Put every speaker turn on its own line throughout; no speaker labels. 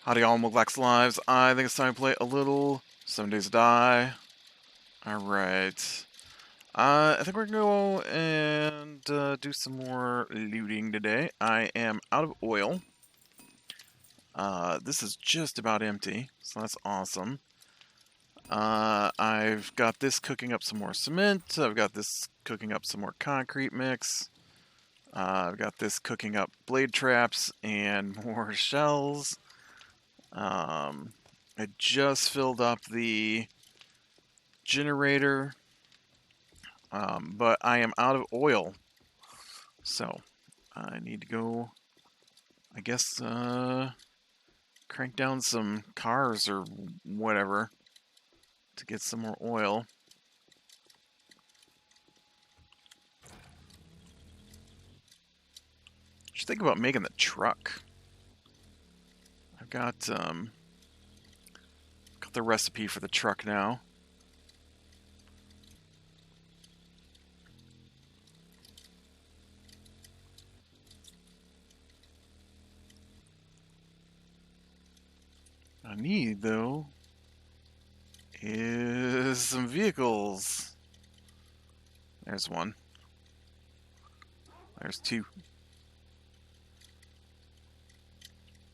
Howdy y'all, Moglax Lives. I think it's time to play a little 7 Days to Die. Alright. I think we're gonna go and do some more looting today. I am out of oil. This is just about empty, so that's awesome. I've got this cooking up some more cement. I've got this cooking up some more concrete mix. I've got this cooking up blade traps and more shells. I just filled up the generator, but I am out of oil, so I need to go, I guess, crank down some cars or whatever to get some more oil. Should think about making the truck. I've got the recipe for the truck now. I need, though, is some vehicles. There's one. There's two.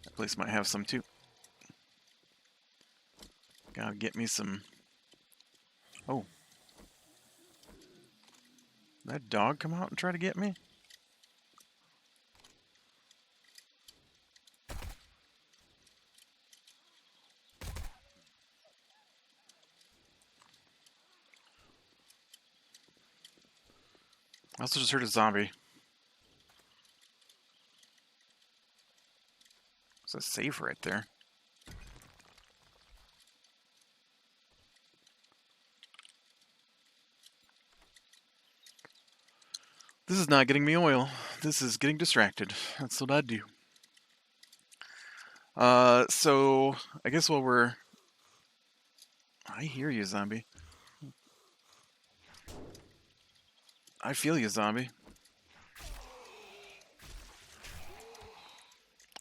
That place might have some, too. Gotta get me some... Oh. Did that dog come out and try to get me? I also just heard a zombie. There's a safe right there. This is not getting me oil. This is getting distracted. That's what I do. So I guess while we're... I hear you, zombie. I feel you, zombie.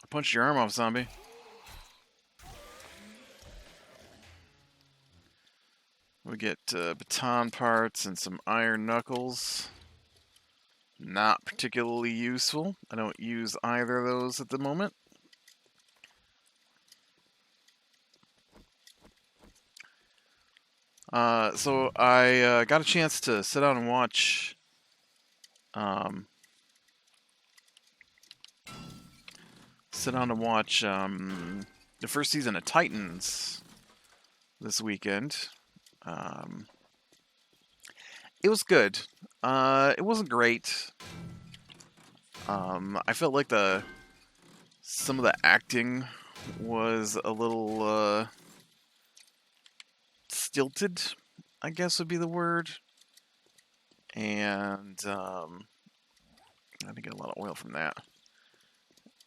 I punched your arm off, zombie. We get baton parts and some iron knuckles. Not particularly useful. I don't use either of those at the moment. So I got a chance to sit down and watch the first season of Titans this weekend. It was good. It wasn't great. I felt like some of the acting was a little stilted, I guess would be the word. And I had to get a lot of oil from that.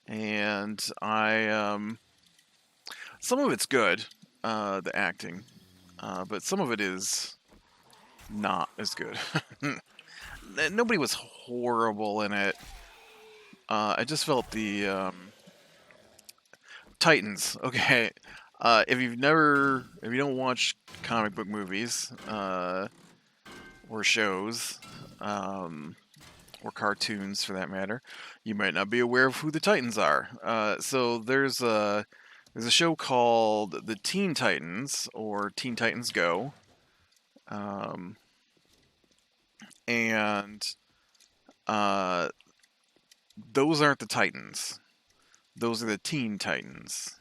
And some of it's good, the acting, but some of it is not as good. Nobody was horrible in it. I just felt the Titans. Okay, if you don't watch comic book movies or shows, or cartoons for that matter, you might not be aware of who the Titans are. So there's a show called the Teen Titans or Teen Titans Go, and those aren't the Titans. Those are the Teen Titans.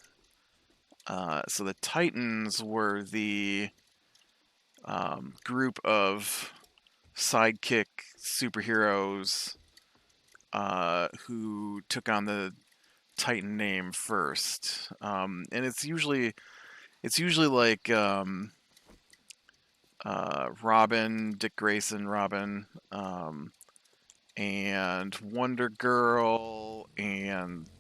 So the Titans were the group of sidekick superheroes who took on the Titan name first, and it's usually like Robin, Dick Grayson, Robin, and Wonder Girl, and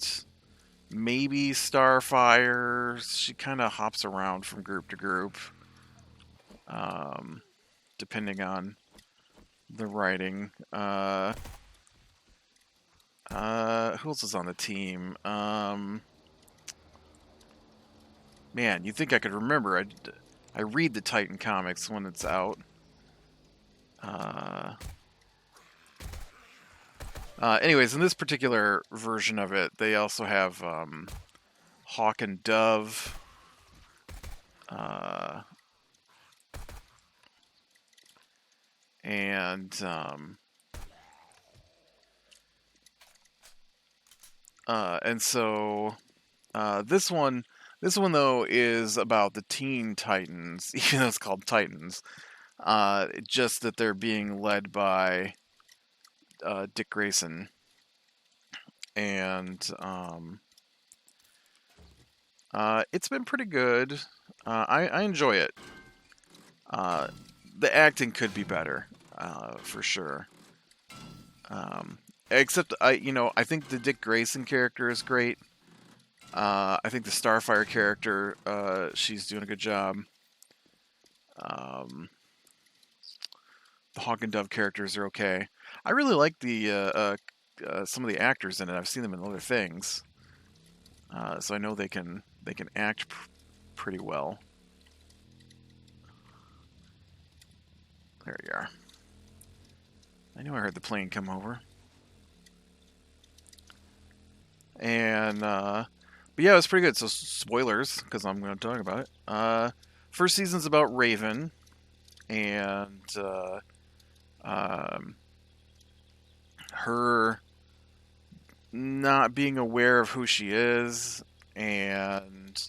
maybe Starfire. She kind of hops around from group to group, depending on the writing. Who else is on the team? Man, you think I could remember? I read the Titan comics when it's out. Anyways, in this particular version of it, they also have Hawk and Dove. And so this one though is about the Teen Titans, even though it's called Titans. Just that they're being led by Dick Grayson, and it's been pretty good. I enjoy it. The acting could be better, for sure. Except I think the Dick Grayson character is great. I think the Starfire character, she's doing a good job. The Hawk and Dove characters are okay. I really like the some of the actors in it. I've seen them in other things, so I know they can act pretty well. There you are. I knew I heard the plane come over. And but yeah, it was pretty good. So spoilers, because I'm going to talk about it. First season's about Raven, and her not being aware of who she is, and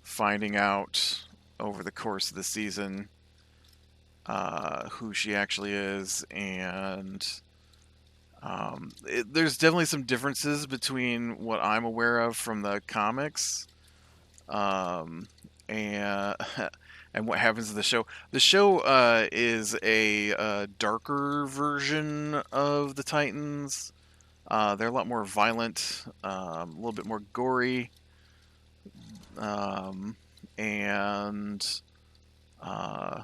finding out over the course of the season who she actually is, and there's definitely some differences between what I'm aware of from the comics, and and what happens in the show. The show is a darker version of the Titans. They're a lot more violent, a little bit more gory, and a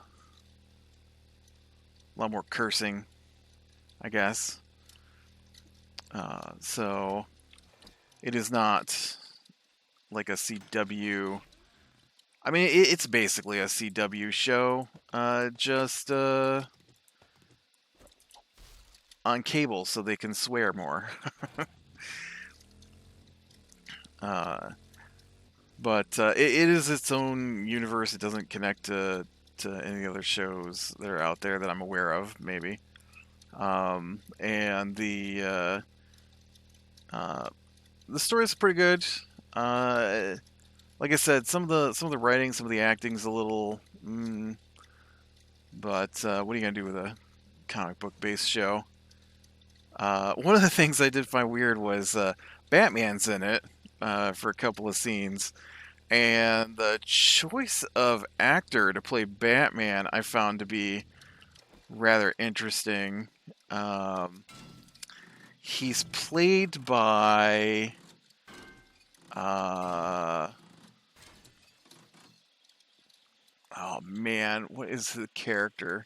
lot more cursing, I guess. So it is not like a CW. I mean, it's basically a CW show, just on cable, so they can swear more. But it is its own universe. It doesn't connect to any other shows that are out there that I'm aware of, maybe. And the story is pretty good. Like I said, some of the writing, some of the acting's a little, but what are you gonna do with a comic book based show? One of the things I did find weird was Batman's in it for a couple of scenes, and the choice of actor to play Batman I found to be rather interesting. He's played by oh man, what is the character?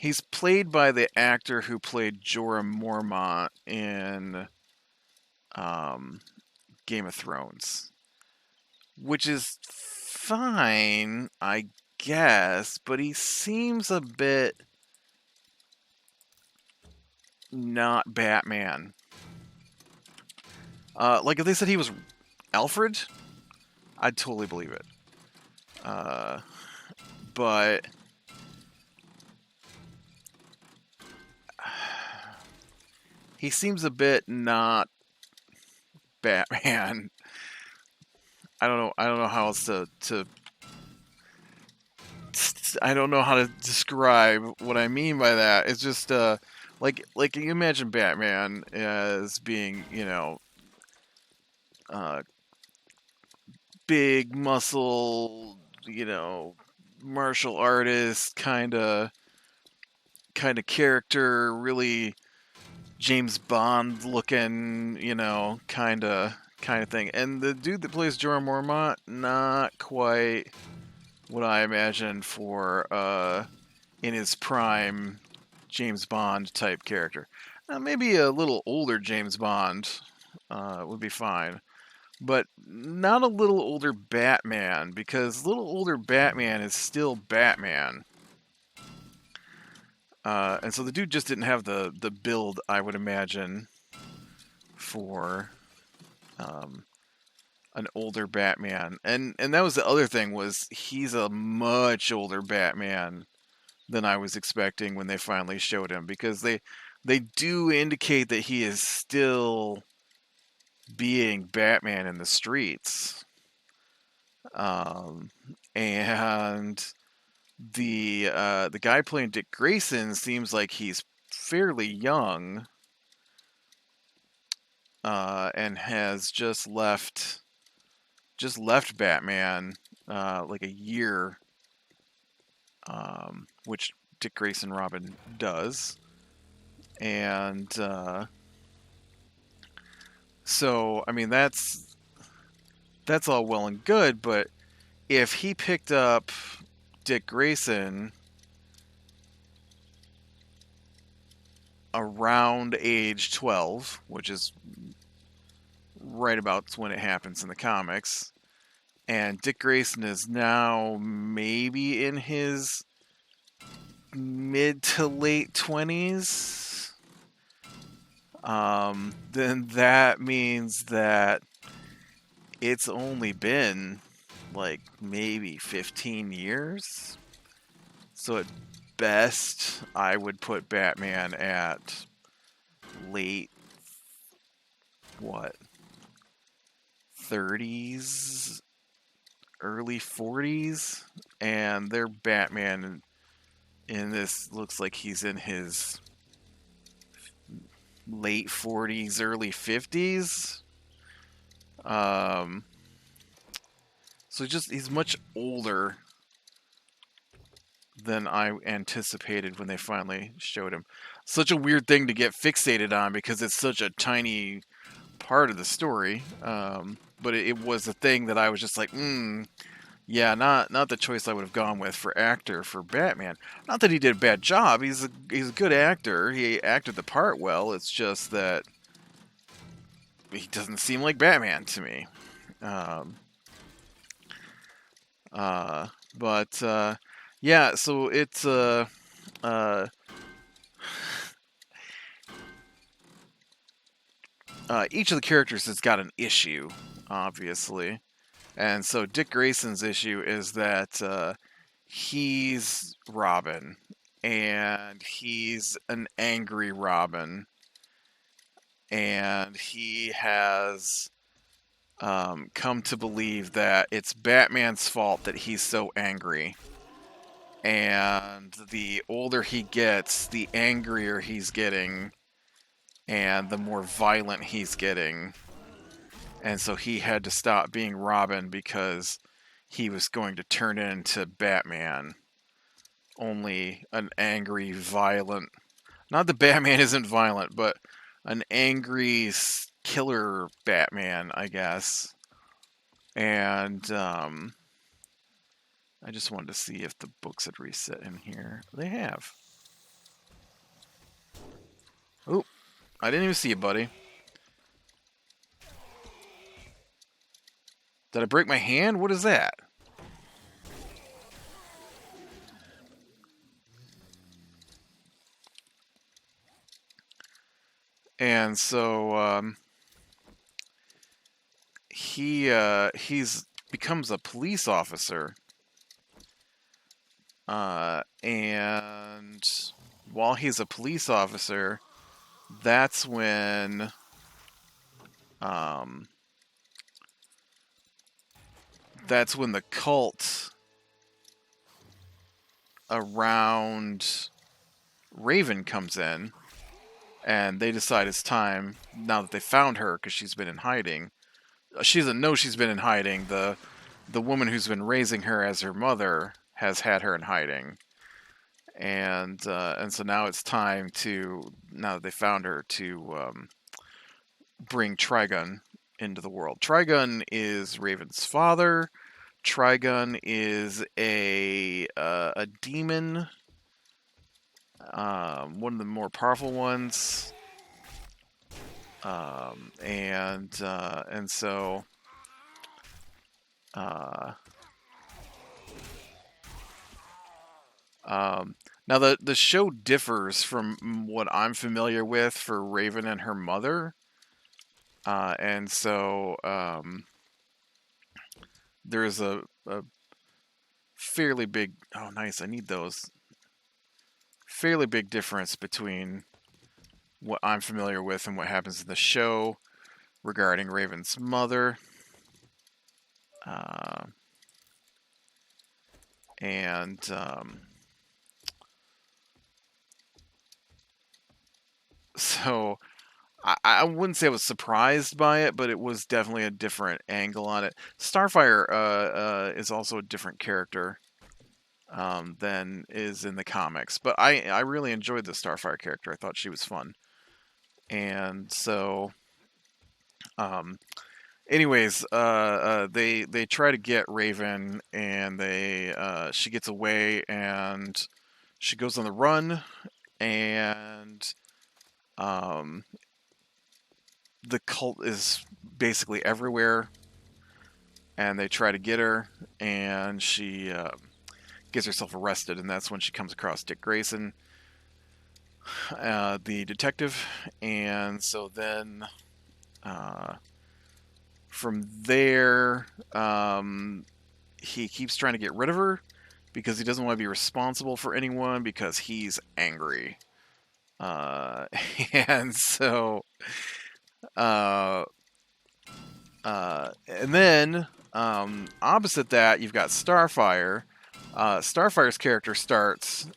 He's played by the actor who played Jorah Mormont in Game of Thrones, which is fine, I guess, but he seems a bit not Batman. Like if they said he was Alfred, I'd totally believe it. But he seems a bit not Batman. I don't know how else to I don't know how to describe what I mean by that. It's just like you imagine Batman as being, big muscle, martial artist kind of character, really James Bond looking, kind of thing. And the dude that plays Jorah Mormont, not quite what I imagined for in his prime James Bond type character. Maybe a little older James Bond would be fine, but not a little older Batman, because little older Batman is still Batman. And so the dude just didn't have the build, I would imagine, for an older Batman. And that was the other thing, was he's a much older Batman than I was expecting when they finally showed him, because they do indicate that he is still being Batman in the streets. And the guy playing Dick Grayson seems like he's fairly young, and has just left Batman like a year, which Dick Grayson Robin does. And so, I mean, that's all well and good, but if he picked up Dick Grayson around age 12, which is right about when it happens in the comics, and Dick Grayson is now maybe in his mid to late 20s, then that means that it's only been like maybe 15 years. So at best, I would put Batman at late, 30s, early 40s, and their Batman in this looks like he's in his late 40s, early 50s. So he's much older than I anticipated when they finally showed him. Such a weird thing to get fixated on, because it's such a tiny part of the story. But it was a thing that I was just like, yeah, not the choice I would have gone with for actor for Batman. Not that he did a bad job. He's a good actor. He acted the part well. It's just that he doesn't seem like Batman to me. But yeah, so it's each of the characters has got an issue, obviously. And so Dick Grayson's issue is that he's Robin, and he's an angry Robin, and he has come to believe that it's Batman's fault that he's so angry. And the older he gets, the angrier he's getting, and the more violent he's getting. And so he had to stop being Robin because he was going to turn into Batman. Only an angry, violent... Not that Batman isn't violent, but an angry killer Batman, I guess. And I just wanted to see if the books had reset in here. They have. Oh, I didn't even see you, buddy. Did I break my hand? What is that? And so he's becomes a police officer, and while he's a police officer, that's when the cult around Raven comes in, and they decide it's time, now that they found her, because she's been in hiding. She doesn't know she's been in hiding. The woman who's been raising her as her mother has had her in hiding. And so now it's time to, now that they found her, to bring Trigun into the world. Trigun is Raven's father. Trigun is a demon one of the more powerful ones. And so uh, now the show differs from what I'm familiar with for Raven and her mother, and so there's a fairly big. Oh, nice! I need those. Fairly big difference between what I'm familiar with and what happens in the show regarding Raven's mother. Uh, and so I wouldn't say I was surprised by it, but it was definitely a different angle on it. Starfire is also a different character than is in the comics, but I really enjoyed the Starfire character. I thought she was fun, and so um, anyways, they try to get Raven, and she gets away, and she goes on the run, and um, the cult is basically everywhere, and they try to get her, and she gets herself arrested, and that's when she comes across Dick Grayson, the detective, and so then uh, from there, he keeps trying to get rid of her because he doesn't want to be responsible for anyone because he's angry. Uh, and so, uh, and then opposite that, you've got Starfire. Starfire's character starts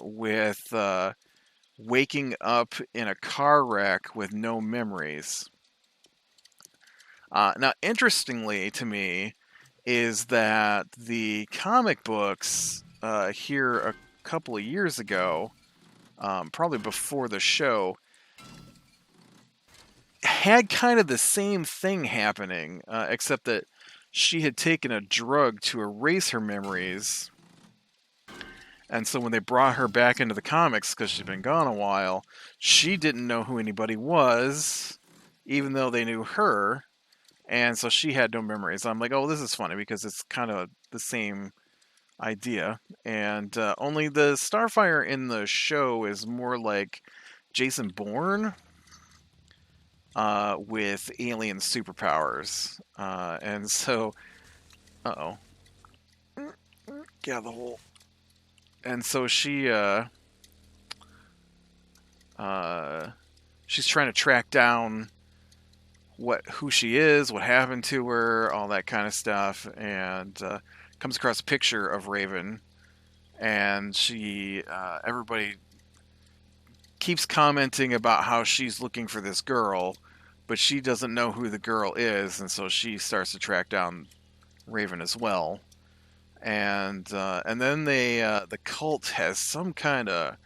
with waking up in a car wreck with no memories. Now, interestingly to me, is that the comic books here a couple of years ago, probably before the show, had kind of the same thing happening, except that she had taken a drug to erase her memories. And so when they brought her back into the comics, because she'd been gone a while, she didn't know who anybody was, even though they knew her. And so she had no memories. I'm like, oh, this is funny because it's kind of the same idea. And only the Starfire in the show is more like Jason Bourne with alien superpowers. And so, uh oh, get out of the hole. And so uh, she's trying to track down who she is, what happened to her, all that kind of stuff, and comes across a picture of Raven, and everybody keeps commenting about how she's looking for this girl, but she doesn't know who the girl is, and so she starts to track down Raven as well. And then the cult has some kind of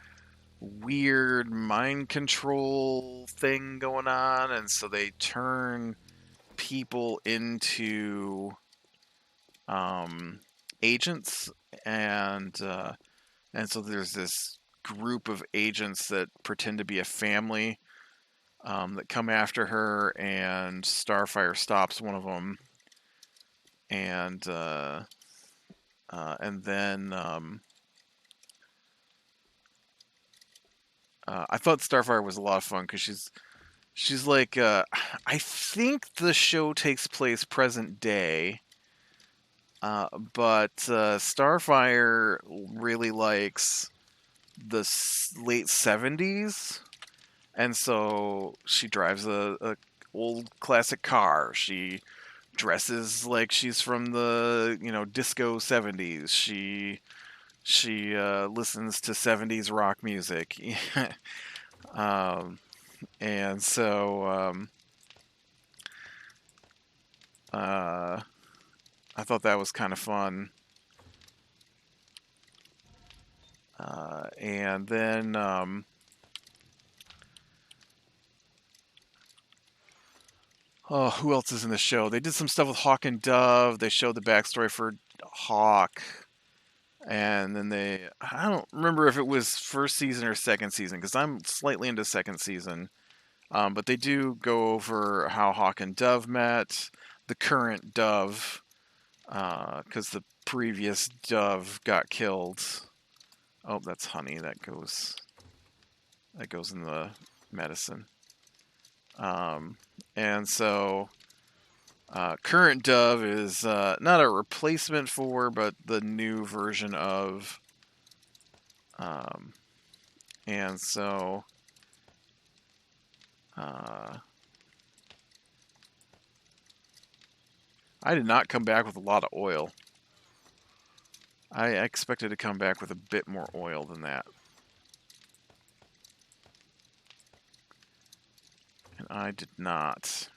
weird mind control thing going on, and so they turn people into agents, and so there's this group of agents that pretend to be a family that come after her, and Starfire stops one of them, and then I thought Starfire was a lot of fun because she's like I think the show takes place present day, but Starfire really likes the late 70s, and so she drives a old classic car. She dresses like she's from the disco 70s. She listens to 70s rock music. um, and so I thought that was kind of fun. And then oh, who else is in the show? They did some stuff with Hawk and Dove. They showed the backstory for Hawk. And then I don't remember if it was first season or second season, because I'm slightly into second season. But they do go over how Hawk and Dove met, the current Dove, because the previous Dove got killed. Oh, that's honey. That goes in the medicine. And so current Dove is not a replacement for, but the new version of. Um, and so I did not come back with a lot of oil. I expected to come back with a bit more oil than that. And I did not.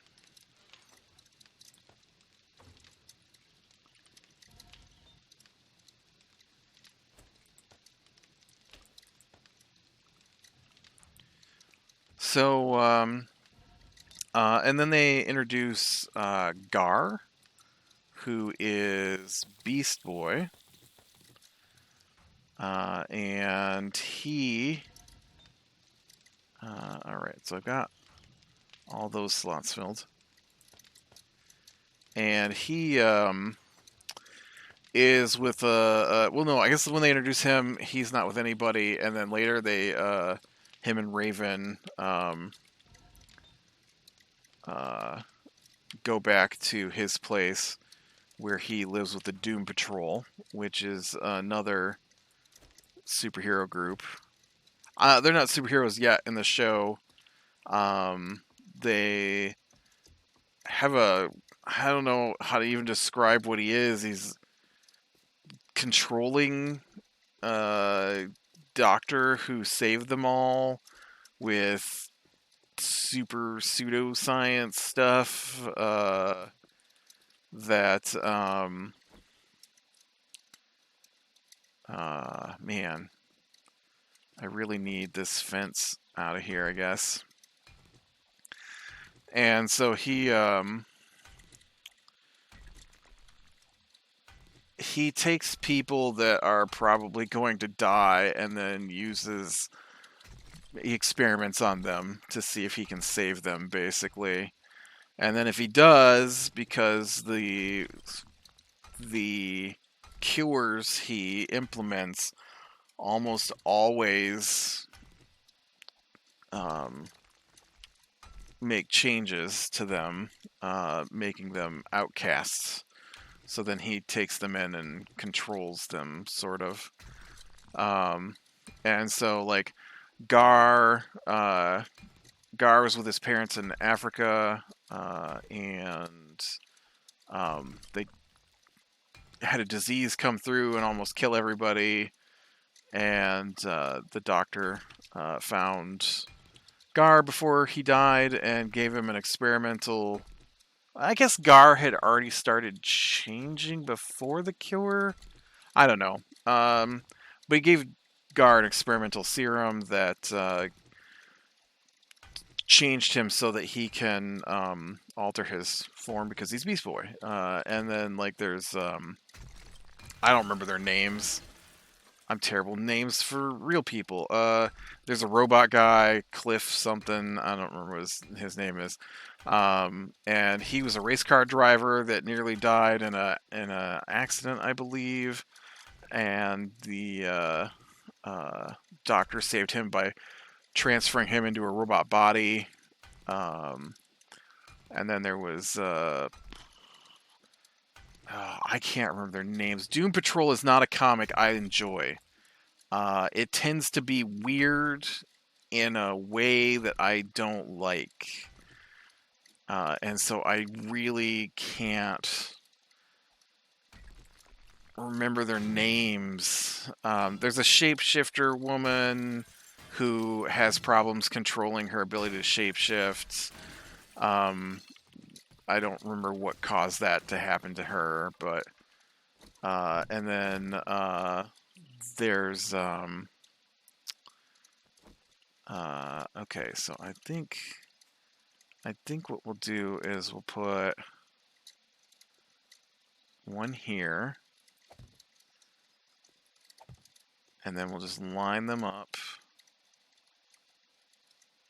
So, and then they introduce Gar, who is Beast Boy. And he. Alright, so I've got all those slots filled. And he is with well, no, I guess when they introduce him, he's not with anybody, and then later they him and Raven go back to his place where he lives with the Doom Patrol, which is another superhero group. They're not superheroes yet in the show. They have I don't know how to even describe what he is. He's controlling doctor who saved them all with super pseudoscience stuff that man, I really need this fence out of here, I guess. And so he takes people that are probably going to die and then he experiments on them to see if he can save them, basically. And then if he does, because the cures he implements almost always make changes to them, making them outcasts. So then he takes them in and controls them, sort of. And so, like, Gar was with his parents in Africa, and they had a disease come through and almost kill everybody. And the doctor found Gar before he died and gave him an experimental. I guess Gar had already started changing before the cure. I don't know. But he gave Gar an experimental serum that changed him so that he can alter his form because he's Beast Boy. And then, like, there's I don't remember their names. I'm terrible. Names for real people. There's a robot guy, Cliff something. I don't remember what his name is. And he was a race car driver that nearly died in a accident, I believe. And the doctor saved him by transferring him into a robot body. And then there was I can't remember their names. Doom Patrol is not a comic I enjoy. It tends to be weird in a way that I don't like. And so I really can't remember their names. There's a shapeshifter woman who has problems controlling her ability to shapeshift. I don't remember what caused that to happen to her, but and then there's okay, so I think what we'll do is we'll put one here, And then we'll just line them up.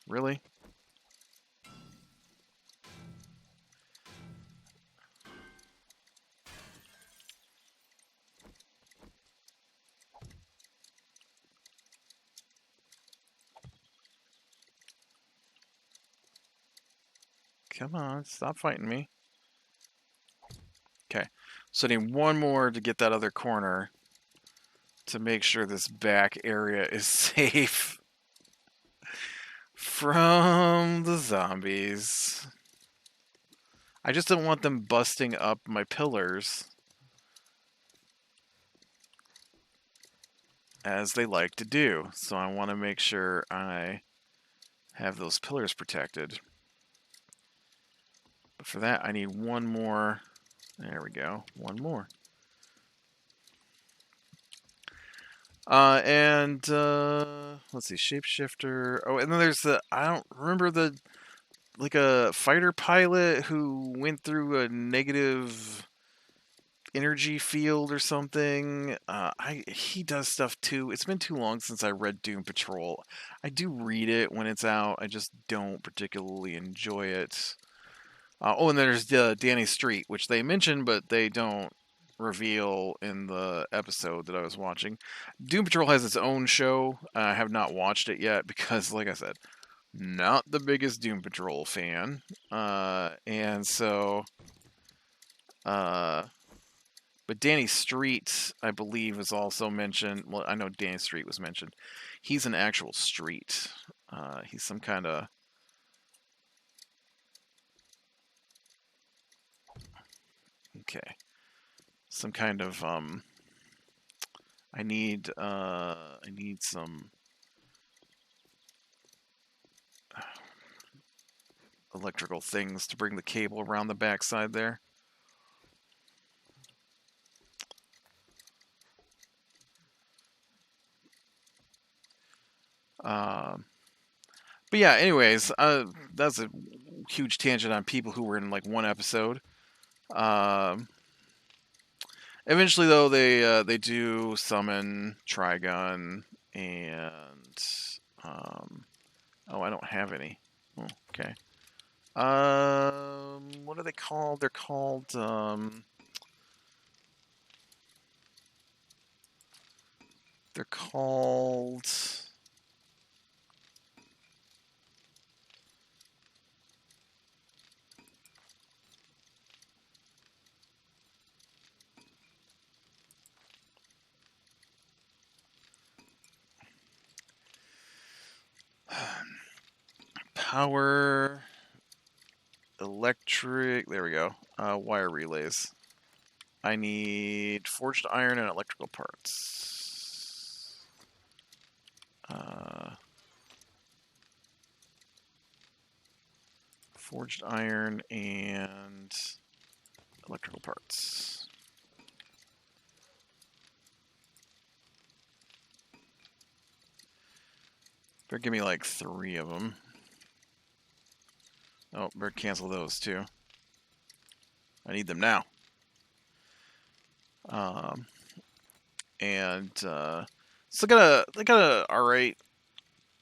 Really? Come on, stop fighting me. Okay, so I need one more to get that other corner to make sure this back area is safe from the zombies. I just don't want them busting up my pillars, as they like to do. So I want to make sure I have those pillars protected. But for that, I need one more. There we go. One more. Let's see, shapeshifter. Oh, and then there's I don't remember like a fighter pilot who went through a negative energy field or something. He does stuff too. It's been too long since I read Doom Patrol. I do read it when it's out. I just don't particularly enjoy it. Oh, and there's Danny Street, which they mention, but they don't reveal in the episode that I was watching. Doom Patrol has its own show. I have not watched it yet because, like I said, not the biggest Doom Patrol fan. And so, but Danny Street, I believe, is also mentioned. Well, I know Danny Street was mentioned. He's an actual street. He's some kind of... Okay. Some kind of, I need some electrical things to bring the cable around the backside there. But yeah, anyways, that's a huge tangent on people who were in like one episode. Eventually, though, they do summon Trigun and oh, I don't have any. Oh, okay. What are they called? They're called they're called power, electric. There we go. Wire relays. I need forged iron and electrical parts. Forged iron and electrical parts. Better give me like 3 of them. Oh, better cancel those too. I need them now. So they got a alright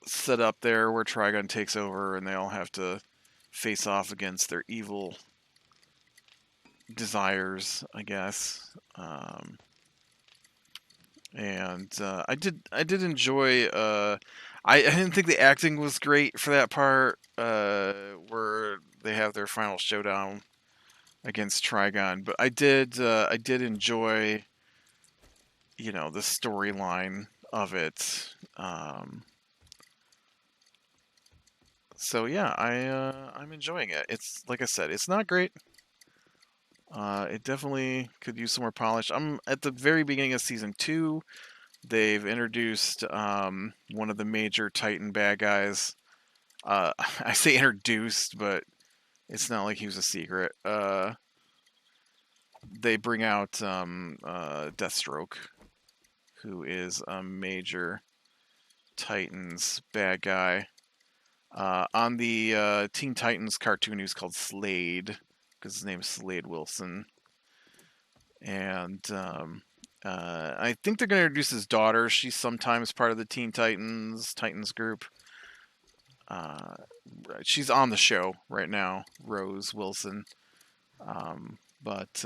set up there where Trigun takes over and they all have to face off against their evil desires, I guess. I did enjoy. I didn't think the acting was great for that part, where they have their final showdown against Trigon, but I did enjoy, the storyline of it. So yeah, I'm enjoying it. It's like I said, it's not great. It definitely could use some more polish. I'm at the very beginning of season 2. They've introduced one of the major Titan bad guys. I say introduced, but it's not like he was a secret. They bring out Deathstroke, who is a major Titans bad guy. On the Teen Titans cartoon, he was called Slade, because his name is Slade Wilson. And I think they're going to introduce his daughter. She's sometimes part of the Teen Titans group. Uh, she's on the show right now, Rose Wilson. But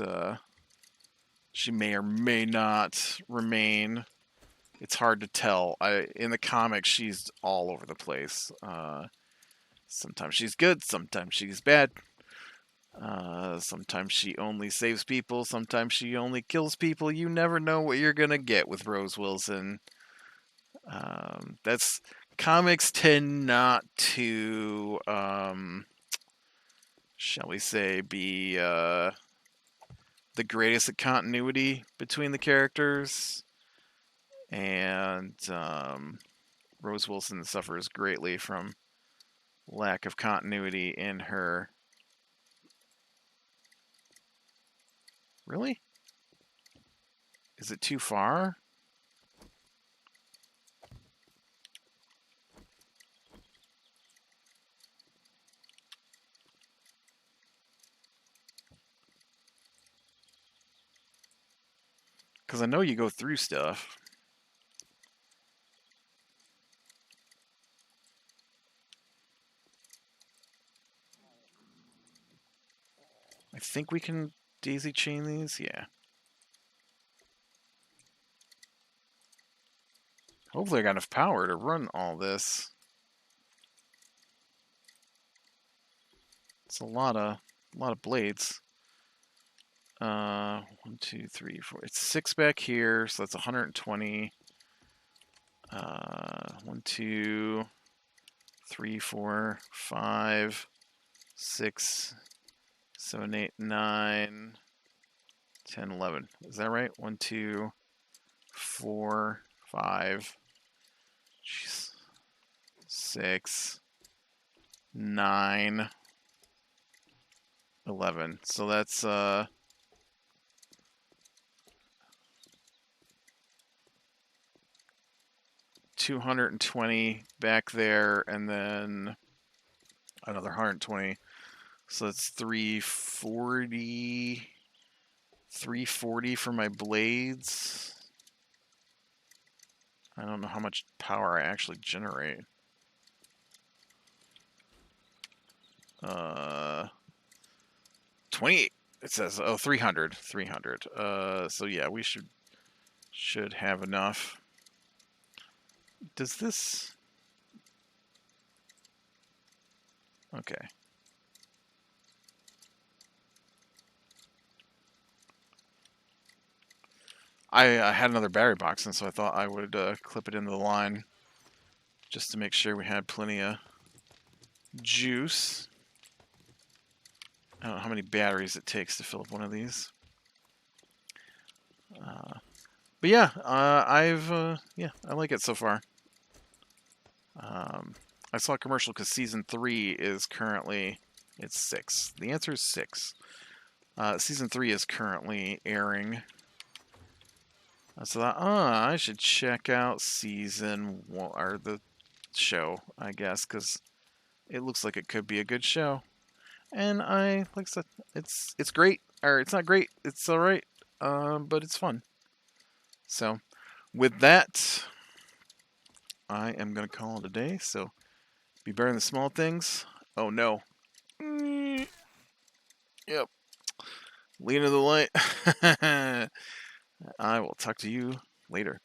she may or may not remain. It's hard to tell. In the comics, she's all over the place. Sometimes she's good, sometimes she's bad. Sometimes she only saves people, sometimes she only kills people. You never know what you're gonna get with Rose Wilson. That's comics tend not to, shall we say, be the greatest at continuity between the characters, and Rose Wilson suffers greatly from lack of continuity in her. Really? Is it too far? Because I know you go through stuff. I think we can daisy chain these. Yeah. Hopefully I got enough power to run all this. It's a lot of blades. 1, 2, 3, 4. It's 6 back here, so that's 120. 1, 2, 3, 4, 5, 6, 7, 8, 9, 10, 11. Is that right? 1, 2, 4, 5, 6, 9, 11. So that's 220 back there, and then another 120. So that's 340. 340 for my blades. I don't know how much power I actually generate. 28. It says 300. So yeah, we should have enough. Does this? Okay. I had another battery box, and so I thought I would clip it into the line just to make sure we had plenty of juice. I don't know how many batteries it takes to fill up one of these. But yeah, I like it so far. I saw a commercial because season 3 is currently, it's 6. The answer is 6. Season 3 is currently airing. So I should check out season 1, or the show, I guess, because it looks like it could be a good show. And like I said, it's great, or it's not great, it's all right, but it's fun. So, with that, I am gonna call it a day. So, be better than the small things. Oh no. Yep. Lean into the light. I will talk to you later.